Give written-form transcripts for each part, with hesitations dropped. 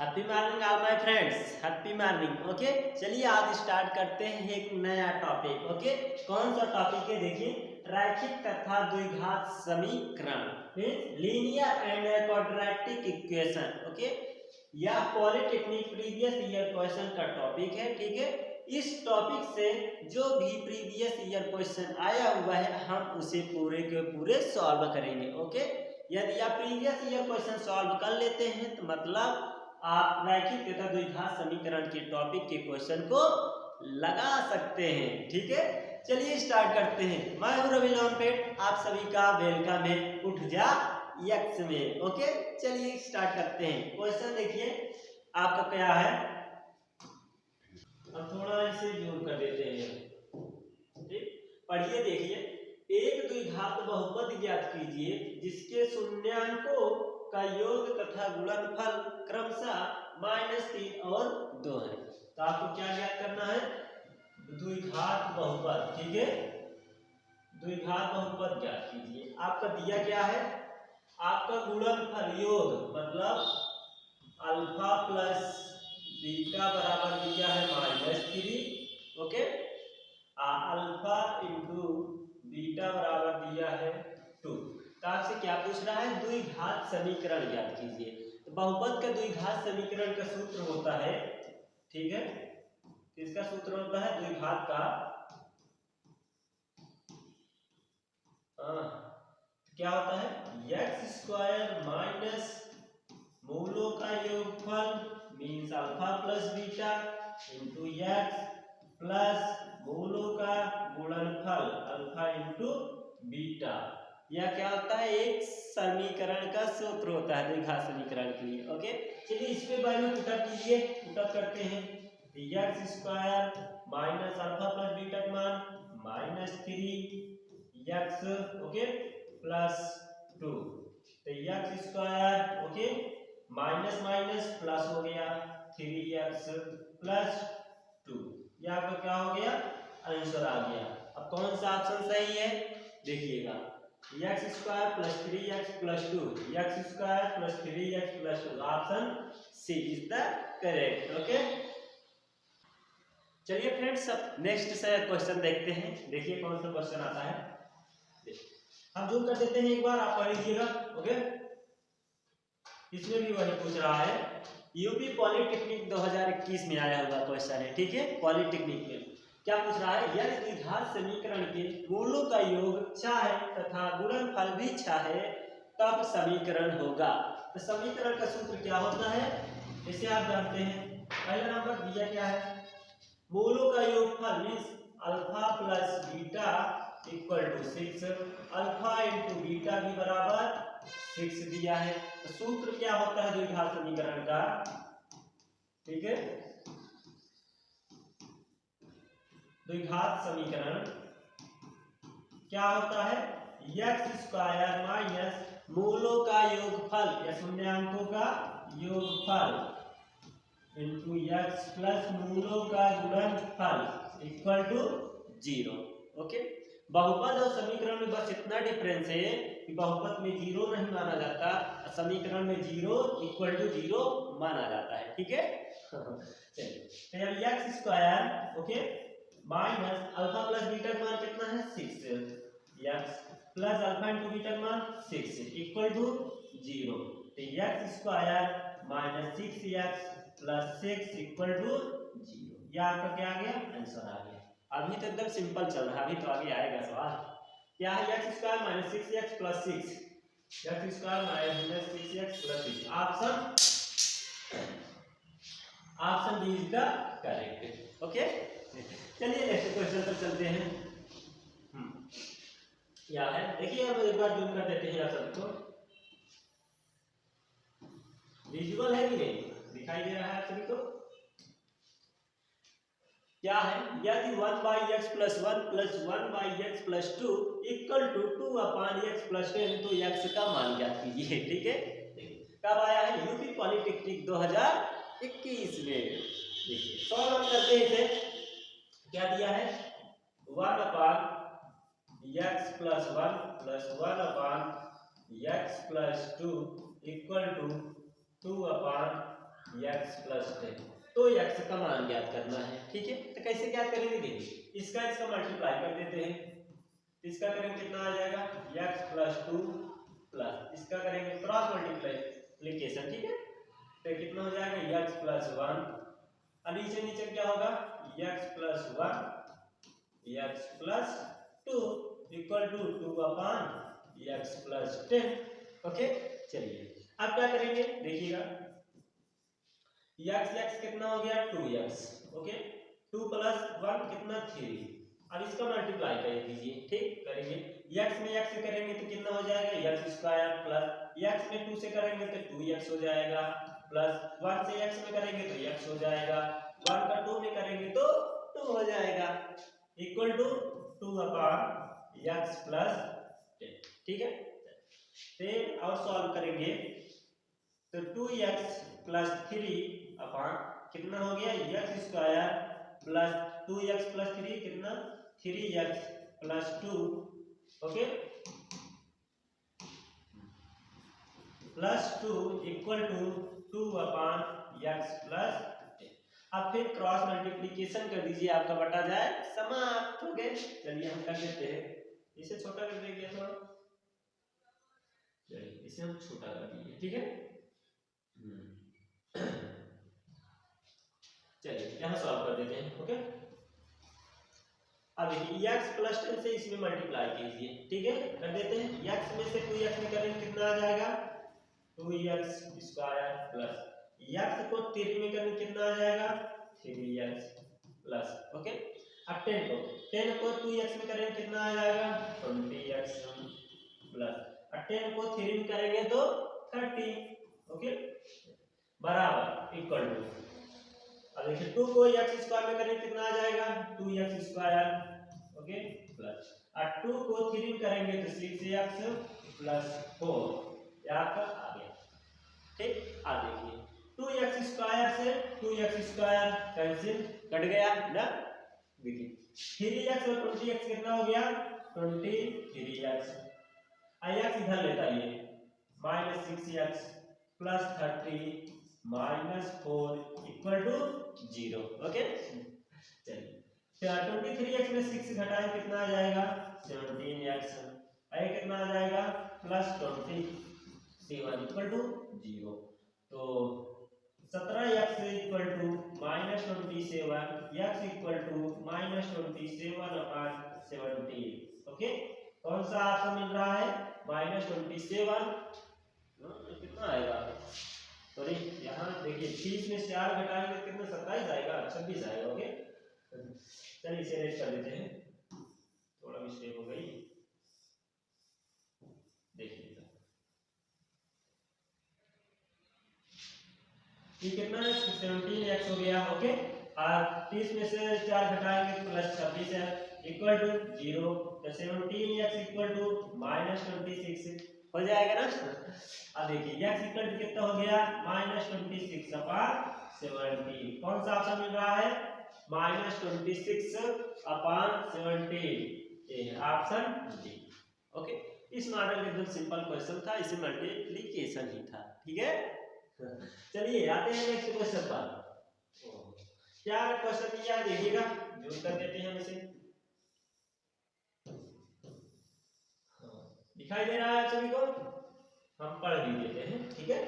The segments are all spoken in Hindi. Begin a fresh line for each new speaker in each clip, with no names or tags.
Happy morning all my friends, happy morning. Okay, चलिए आज स्टार्ट करते हैं एक नया टॉपिक। ओके, कौन सा टॉपिक है? देखिए, रैखिक तथा द्विघात समीकरण means linear and quadratic equation. Okay, यह पॉलिटेक्निक प्रीवियस ईयर क्वेश्चन का टॉपिक है। ठीक है, इस टॉपिक से जो भी प्रीवियस ईयर क्वेश्चन आया हुआ है हम उसे पूरे के पूरे सॉल्व करेंगे। ओके, यदि आप प्रीवियस ईयर क्वेश्चन सॉल्व कर लेते हैं तो मतलब आप रैखिक तथा द्विघात समीकरण के टॉपिक के क्वेश्चन को लगा सकते हैं। ठीक है, चलिए स्टार्ट करते हैं। मैं हूं रवि लॉन्पेट, आप सभी का वेलकम है उठ जा यक्स में। ओके, चलिए स्टार्ट करते हैं। क्वेश्चन देखिए आपका क्या है, हम थोड़ा इसे जूम कर देते हैं। ठीक, पढ़िए देखिए, एक द्विघात बहुपद ज्ञात कीजिए जिसके शून्यांकों का योग तथा गुणनफल क्रमशः -3 और 2 है। तो आपको क्या ज्ञात करना है? द्विघात बहुपद। ठीक है, द्विघात बहुपद ज्ञात कीजिए। आपका दिया क्या है? आपका गुणनफल योग मतलब अल्फा प्लस बीटा बराबर दिया है -3। ओके, अल्फा इंटू बीटा बराबर दिया है 2। तो आपसे क्या पूछ रहा है? द्विघात समीकरण ज्ञात कीजिए। तो बहुपद का द्विघात समीकरण का सूत्र होता है, ठीक है, किसका सूत्र होता है? द्विघात का। क्या होता है? एक्स स्क्वायर माइनस मूलों का योगफल means alpha plus beta into x plus मूलों का गुणनफल अल्फा इंटू बीटा। यह क्या होता है? एक समीकरण का सूत्र होता है द्विघात समीकरण के लिए। ओके, चलिए इस पे वैल्यू पुटअप कीजिए। पुटअप करते हैं, x square minus alpha plus beta का मान -3 एक्स ओके प्लस 2। तो x square okay minus minus plus हो गया 3x प्लस 2। यह आपका क्या हो गया? आंसर आ गया। अब कौन सा ऑप्शन सही है देखिएगा, x square plus 3x plus 2, x square plus 3x plus 2, option C is the correct. Okay, चलिए फ्रेंड्स अब नेक्स्ट से क्वेश्चन देखते हैं। देखिए कौन सा क्वेश्चन आता है, हम जूम कर देते हैं एक बार, आप पढ़ लीजिएगा। ओके, इसमें भी वही पूछ रहा है, यूपी पॉलिटेक्निक 2021 में आया हुआ क्वेश्चन है। ठीक है, पॉलिटेक्निक में क्या पूछ रहा है? यदि द्विघात समीकरण के मूलों का योग 6 है तथा गुणनफल भी 6 है तब समीकरण होगा। तो समीकरण का सूत्र क्या होता है इसे आप जानते हैं। पहला नंबर दिया क्या है? मूलों का योगफल means alpha plus beta equal to 6, alpha into beta भी बराबर 6 दिया है। तो सूत्र क्या होता है द्विघात समीकरण का? ठीक है, द्विघात समीकरण क्या होता है? एक्स स्क्वायर माइनस मूलों का योगफल या शून्यांकों का योगफल इंटू एक्स प्लस मूलों का गुणनफल इक्वल टू 0। ओके, बहुपद और समीकरण में बस इतना डिफरेंस है कि बहुपद में 0 नहीं माना जाता, समीकरण में 0 इक्वल टू 0 माना जाता है। ठीक है, चलिए तो x square okay minus alpha plus beta का मान कितना है? 6, x plus alpha into beta का मान 6 इक्वल टू 0। तो x square minus 6x plus 6 equal to 0। यह आपका क्या आ गया? आंसर आ गया। अभी तो एकदम सिंपल चल रहा है, अभी तो आगे आएगा सवाल। क्या है? X square minus 6x plus 6, x square minus 6x plus 6, option B is the correct. Okay, चलिए नेक्स्ट क्वेश्चन पर चलते हैं। क्या है देखिए, हम एक बार जूम कर देते हैं आप सबको। विजुअल है कि नहीं? दिखाई दे रहा है आप सभी को? क्या है? यदि 1/x plus 1 plus 1/x plus 2 equal to 2/x plus 10 तो x का मान ज्ञात कीजिए। ठीक है, कब आया है? यूपी पॉलिटेक्निक 2021 में। देखिए सॉल्व करते हैं इसे। क्या दिया है? 1/x plus 1 plus 1/x plus 2 equal to 2/x x plus 10। तो x का मान ज्ञात करना है, ठीक है। तो कैसे ज्ञात करेंगे, देखिए इसका मल्टीप्लाई कर देते हैं। इसका करेंगे कितना आ जाएगा, x प्लस 2 प्लस इसका करेंगे क्रॉस मल्टीप्लिकेशन, ठीक है। तो कितना हो जाएगा x प्लस 1, और नीचे नीचे क्या होगा x plus 1 x plus 2 equal to 2 upon x plus 10। Okay, चलिए अब क्या करेंगे, देखिएगा x कितना हो गया 2x, ओके। 2 प्लस 1 कितना 3। अब इसका मल्टीप्लाई कर दीजिए, ठीक करेंगे। x में x से करेंगे तो कितना हो जाएगा x स्क्वायर, प्लस x में 2 से करेंगे तो 2x हो जाएगा, प्लस 1 से x में करेंगे तो x हो जाएगा, 1 का 2 में करेंगे तो 2 हो जाएगा, equal to 2 upon x plus 10, ठीक है। फिर और सॉल्व करेंगे तो 2x प्लस 3 अपॉन कितना हो गया x square plus 2x plus 3 कितना 3x plus 2, okay, plus 2 equal to 2 upon x plus 10। अब फिर क्रॉस मल्टीप्लिकेशन कर दीजिए, आपका बटा जाए समाप्त हो गए। चलिए हम कर देते हैं, इसे छोटा कर देंगे थोड़ा, चलिए इसे हम छोटा कर दीजिए, ठीक है। चलिए यहाँ सॉल्व कर देते हैं, ओके। अब देखिए x प्लस 10 से इसमें मल्टीप्लाई कीजिए, ठीक है, कर देते हैं। x में से 2x में करेंगे कितना आ जाएगा 2x स्क्वायर, प्लस x को 3 में करेंगे कितना आ जाएगा 3x प्लस, ओके। अब 10 को 2x में करेंगे कितना आ जाएगा 20x प्लस, और 10 को 3 में करेंगे तो 30, ओके, बराबर इक्वल टू, अब देखिए 2 को x स्क्वायर में करेंगे कितना आ जाएगा 2x स्क्वायर, ओके, प्लस, और 2 को 3 में करेंगे तो 6x प्लस 4, ये आपका आ गया, ठीक। अब देखिए 2x स्क्वायर से 2x स्क्वायर कैंसिल कट गया ना, देखिए 3x और 20x कितना हो गया 23x, x इधर लेता है minus 6x plus 30 minus 4 equal to 0, okay. चलिए 23x में 6 घटाएं कितना आ जाएगा 17x, कितना आ जाएगा प्लस 27 इक्वल टू 0, तो 17x equal to minus 27, x equal to minus 27 upon 17, okay. कौन सा ऑप्शन मिल रहा है माइनस 27, कितना आएगा, सॉरी यहाँ देखिए 30 में 4 घटाएंगे कितना 27 आएगा, 26 आएगा, ओके। चलिए इसे रेट कर देते हैं, थोड़ा मिस्टेक हो गई, देखिए ये कितना है 17x हो गया, ओके। और 30 में से 4 घटाएंगे तो प्लस 26 है, इक्वल टू 0, तो 17x इक्वल टू माइनस 26 हो जाएगा ना। अब देखिए x इक्वल टू कितना हो गया माइनस 26 अपॉन 17, कौन सा ऑप्शन मिल रहा है माइनस 26 अपॉन 17, ये ऑप्शन डी, ओके। इस मॉडल में एकदम सिंपल क्वेश्चन था, इसे मल्टीप्लिकेशन ही था, ठीक है। चलिए आते हैं नेक्स्ट क्वेश्चन पर, क्या क्वेश्चन दिया है देखिएगा, जो कर देते हैं हम इसे, दिखाई दे रहा है सभी को, हम पढ़ भी देते हैं, ठीक है।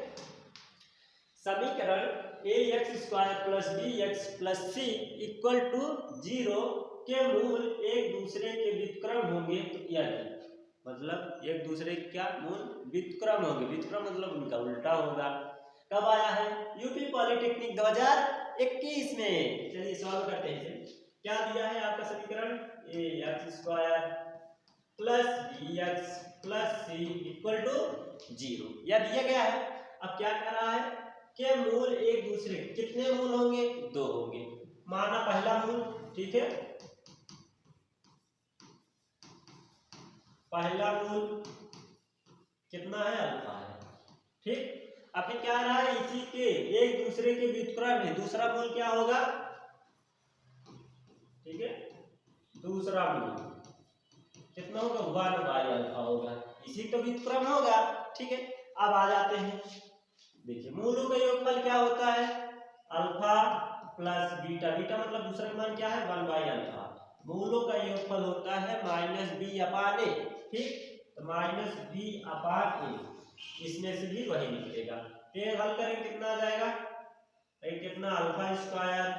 समीकरण ax square plus bx plus c equal to 0 के मूल एक दूसरे के व्युत्क्रम होंगे, तो यदि मतलब एक दूसरे के क्या मूल व्युत्क्रम होंगे, व्युत्क्रम मतलब उनका उल्टा होगा, कब आया है यूपी पॉलिटेक्निक 2021 में। चलिए सॉल्व करते हैं इसे, क्या दिया है आपका समीकरण ax square plus bx plus c equal to 0, यह दिया गया है। अब क्या कर रहा है के मूल एक दूसरे, कितने मूल होंगे 2 होंगे, माना पहला मूल, ठीक है, पहला मूल कितना है अल्फा है, ठीक। अब फिर क्या रहा है इसी के एक दूसरे के व्युत्क्रम है, दूसरा मूल क्या होगा, ठीक है, दूसरा मूल कितना होगा 1 बाई अल्फा होगा, इसी का व्युत्क्रम होगा, ठीक है। अब आ जाते हैं, देखिए मूलों का योगफल क्या होता है प्लस बीटा, बीटा मतलब दूसरा मान क्या है 1 बाई अल्फा। मूलों का योगफल होता है माइनस बी अपान ए, ठीक, तो माइनस बी अपान ए, इसमें से भी वही निकलेगा। ये हल करेंगे कितना आ जाएगा, कितना alpha square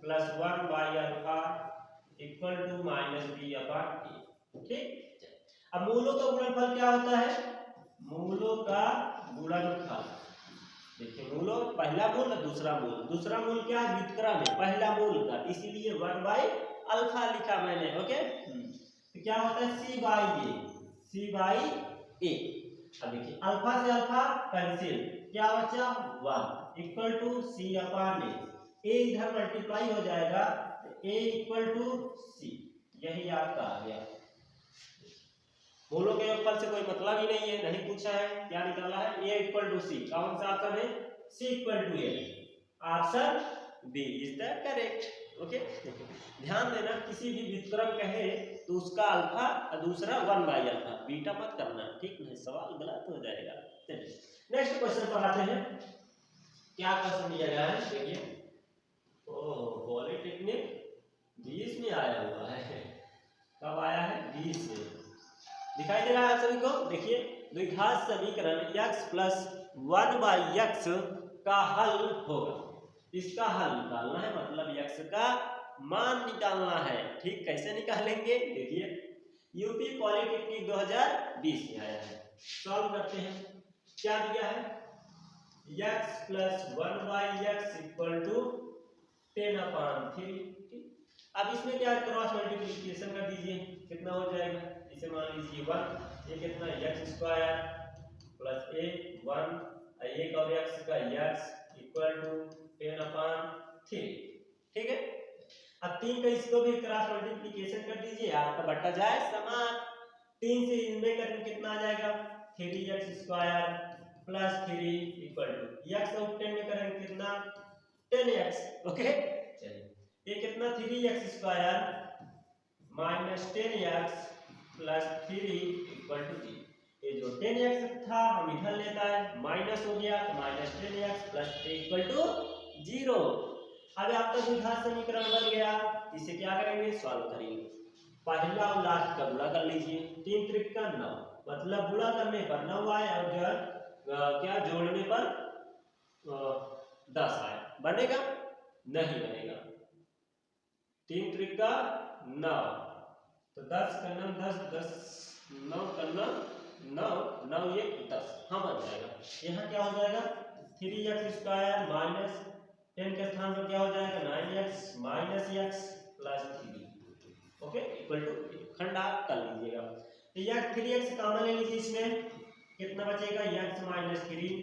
plus 1 by alpha equal to minus B upon A, ठीक। अब मूलों का गुणनफल क्या होता है, मूलों का गुणनफल, देखिए मूलों पहला मूल और दूसरा मूल, दूसरा मूल क्या है व्युत्क्रम में पहला मूल का, इसीलिए 1 बाई अल्फा लिखा मैंने, ओके। तो क्या होता है सी बाई ए, सी बाई ए। अब देखिए अल्फा से अल्फा कैंसिल, क्या बचा 1 इक्वल टू सी अपान ए इधर मल्टीप्लाई हो जाएगा, ए इक्वल टू सी, यही आपका आ गया। मूलों के योगफल से कोई मतलब ही नहीं है, नहीं पूछा है, क्या निकाला है ए इक्वल टू सी, कौन सा ऑप्शन है C equal to A, option B is the correct, okay. ध्यान देना किसी भी व्युत्क्रम कहे तो उसका अल्फा और दूसरा 1 बाई अल्फा, बीटा मत करना, ठीक नहीं सवाल गलत हो जाएगा। चलिए नेक्स्ट क्वेश्चन पर आते हैं, क्या क्वेश्चन दिया गया है देखिए, ओह पॉलिटेक्निक 20 में आया हुआ है, कब आया है 20 में, दिखाई दे रहा है आप सभी को। देखिए द्विघात समीकरण x प्लस 1 बाई एक्स का हल होगा, इसका हल निकालना है, मतलब x का मान निकालना है, ठीक। कैसे निकालेंगे देखिए, यूपी पॉलिटेक्निक 2020 में आया है, सॉल्व करते हैं। क्या दिया है x plus 1 by x equal to 10/3, अब इसमें क्या क्रॉस मल्टीप्लिकेशन कर दीजिए, कितना हो जाएगा, इसे मान लीजिए 1, ये कितना एक्स स्क्वायर प्लस ए 1 एक और एक्स का x इक्वल टू 10/3, ठीक है। अब 3 का इसको भी क्रॉस मल्टीप्लिकेशन कर दीजिए, आपका बटा जाए समान, 3 से इनमें करने कितना आ जाएगा 3x square plus 3 equal to x को 10 में करेंगे कितना 10x, ओके। चलिए ये कितना 3x square minus 10x plus 3 equal to 0, ये जो 10x था हम इधर लेता है माइनस हो गया तो minus 10x plus 3 equal to 0। अब आपका द्विघात समीकरण बन गया, इसे क्या करेंगे सॉल्व करेंगे, पहला और लास्ट का गुणा कर लीजिए, 3 त्रिक का 9, मतलब गुणा करने पर 9 आए और क्या जोड़ने पर 10 आए, बनेगा नहीं बनेगा, 3 त्रिक का 9 तो 10 का 9 10 10 9 का 9 9 9 1 10, हाँ बन जाएगा। यहाँ क्या हो जाएगा 3x स्क्वायर माइनस 10 के स्थान पर क्या हो जाएगा 9x minus x plus 3, okay equal to, खंड आप कर लीजिएगा। तो यह 3x कॉमन ले लीजिए, इसमें कितना बचेगा x माइनस 3,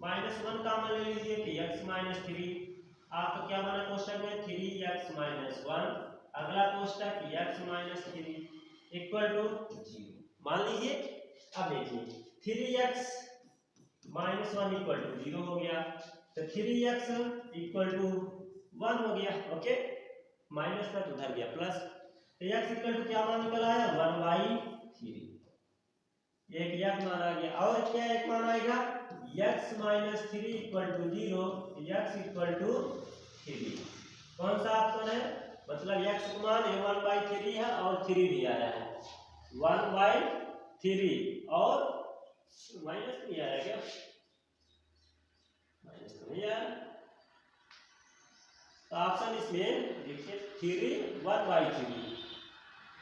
माइनस 1 कॉमन ले लीजिए तो x माइनस 3, आपका क्या बना कोष्टक में 3x माइनस 1, अगला कोष्टक x माइनस 3 इक्वल टू 0, मान लीजिए। अब देखिए 3x माइनस 1 इक्वल टू 0 हो गया, तो 3x इक्वल टू 1 हो गया, ओके, माइनस का उधर गया प्लस, तो x इक्वल टू क्या मान निकल आया 1/3, एक यह मान आ गया, और क्या एक मान आएगा x minus 3 equal to 0, x equal to 3, कौन सा ऑप्शन है, मतलब x का मान 1/3 है और 3 भी आया है 1/3 और माइनस नहीं आया क्या, माइनस तो नहीं आया, तो ऑप्शन इसमें देखिए 3 1/3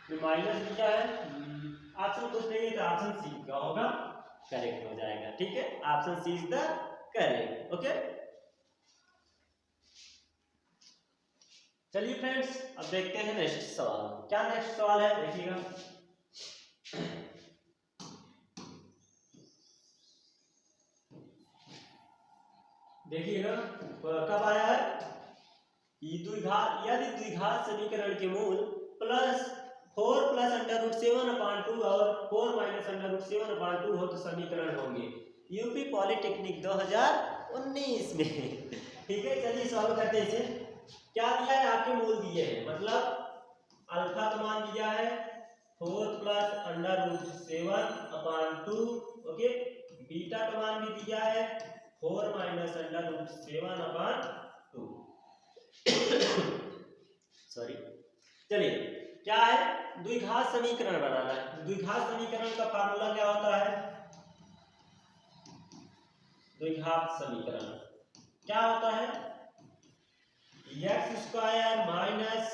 में माइनस दिया है, ऑप्शन कुछ नहीं है तो ऑप्शन सी का होगा, करेक्ट हो जाएगा, ठीक है, option C is the correct, okay. चलिए फ्रेंड्स अब देखते हैं नेक्स्ट सवाल, क्या नेक्स्ट सवाल है देखिएगा, देखिएगा कब आया है, यदि द्विघात समीकरण के मूल प्लस 4 प्लस √7/2 और 4 माइनस √7/2 हो तो समीकरण होंगे, यूपी पॉलिटेक्निक 2019 में, ठीक है। चलिए सॉल्व करते हैं इसे, क्या दिया है आपके मूल दिए हैं, मतलब अल्फा का मान दिया है 4 प्लस √7/2, ओके, बीटा का मान भी दिया है 4 माइनस √7/2, सॉरी, चलिए क्या है, द्विघात समीकरण बनाना है। द्विघात समीकरण का फार्मूला क्या होता है? द्विघात समीकरण क्या होता है? एक्स स्क्वायर माइनस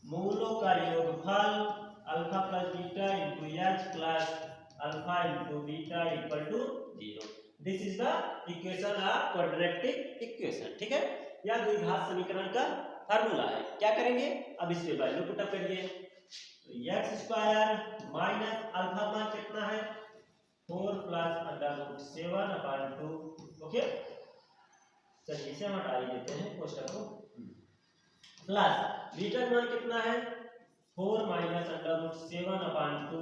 मूलों का योगफल alpha plus beta into x plus alpha into beta equal to 0। This is the equation of quadratic equation. ठीक है, यह द्विघात समीकरण का फार्मूला है। क्या करेंगे, अब इस पे वैल्यू पुट अप करिए। एक्स स्क्वायर माइनस अल्फा मान कितना है? 4 plus under root 7 upon 2। Okay, चलिए इसे हम हटा ही देते हैं कोष्टक को। प्लस बीटा मान कितना है? 4 माइनस अंडर रूट 7 अपॉन 2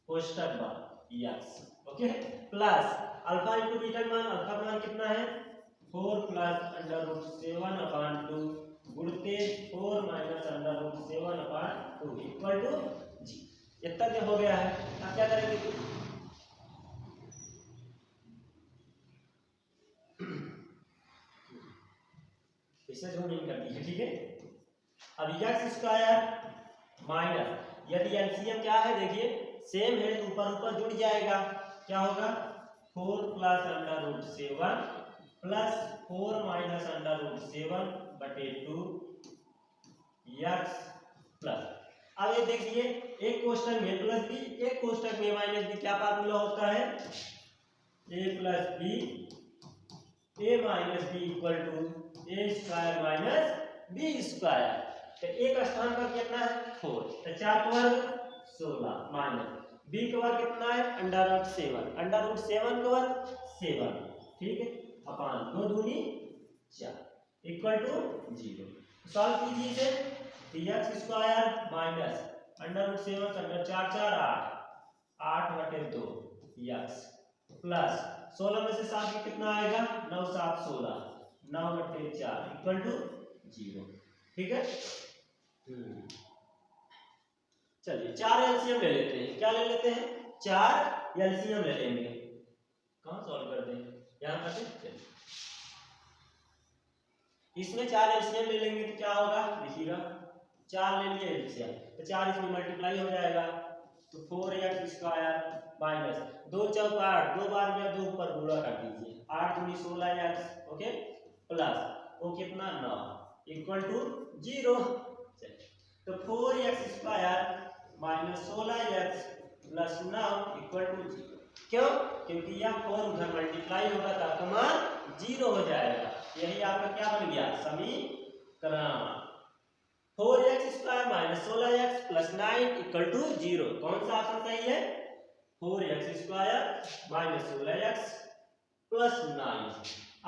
कोष्टक बार yes. Okay, plus alpha into beta मान, अल्फा मान कितना है? 4 प्लस अंडर रूट 7 अपॉन 2 गुणते 4 minus under root 7 upon 2 equal to जी। इतना क्या हो गया है? अब क्या करेंगे, इसे जूमिंग कर दीजिए। ठीक है, अब एक्स स्क्वायर माइनस, यदि एलसीएम क्या है देखिए सेम है तो ऊपर ऊपर जुड़ जाएगा। क्या होगा? 4 plus under root 7 plus 4 minus under root 7 बटे 2 एक्स प्लस, अब ये देखिए एक कोष्टक में प्लस बी, एक कोष्टक में माइनस बी। क्या फार्मूला होता है? A plus B, A minus B equal to A square minus B square. तो एक स्थान पर कितना है? 4, तो 4 का वर्ग 16 माइनस बी का वर्ग कितना है? अंडर रूट 7, अंडर रूट 7 का वर्ग 7। ठीक है, अपॉन 2 दूनी 4 इक्वल टू 0। सॉल्व कीजिए इसे। X square minus under root 7 under 4 4 8 बटे 2 एक्स प्लस 16 में से 7 की कितना आएगा? 9 7 16 9 बटे 4 इक्वल टू 0। ठीक है, चलिए 4 एलसीएम ले लेते हैं। क्या ले लेते हैं? 4 एलसीएम ले लेंगे। कहां सॉल्व कर दें? यहां करते हैं। इसमें 4 एलसीएम ले लेंगे तो क्या होगा देखिएगा, 4 ले लिए एलसीएम तो 4 इसमें मल्टीप्लाई हो जाएगा तो 4x स्क्वायर माइनस 2 चौक 8, 2 बार में 2 ऊपर गुणा कर दीजिए 8 दूनी 16x। ओके, प्लस वो कितना 9 इक्वल टू 0। तो 4x square minus 16x plus 9 equal to 0। क्यों? क्योंकि यह 4 उधर मल्टीप्लाई होगा तो आपका मान 0 हो जाएगा। यही आपका क्या बन गया समीकरण। 4x square minus 16x plus 9 equal to 0। कौन सा ऑप्शन सही है? 4x square minus 16x plus 9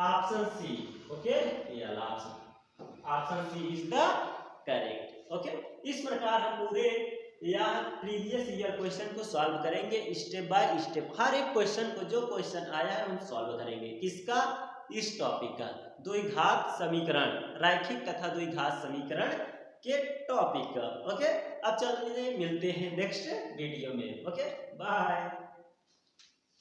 option C. Okay, ये option C is the correct. Okay, इस प्रकार हम पूरे यह प्रीवियस ईयर क्वेश्चन को सॉल्व करेंगे स्टेप बाय स्टेप। हर एक क्वेश्चन को जो क्वेश्चन आया है हम सॉल्व करेंगे। किसका? इस टॉपिक का, द्विघात समीकरण, रैखिक तथा द्विघात समीकरण के टॉपिक का। ओके, अब चलिए मिलते हैं नेक्स्ट वीडियो में। Okay, bye.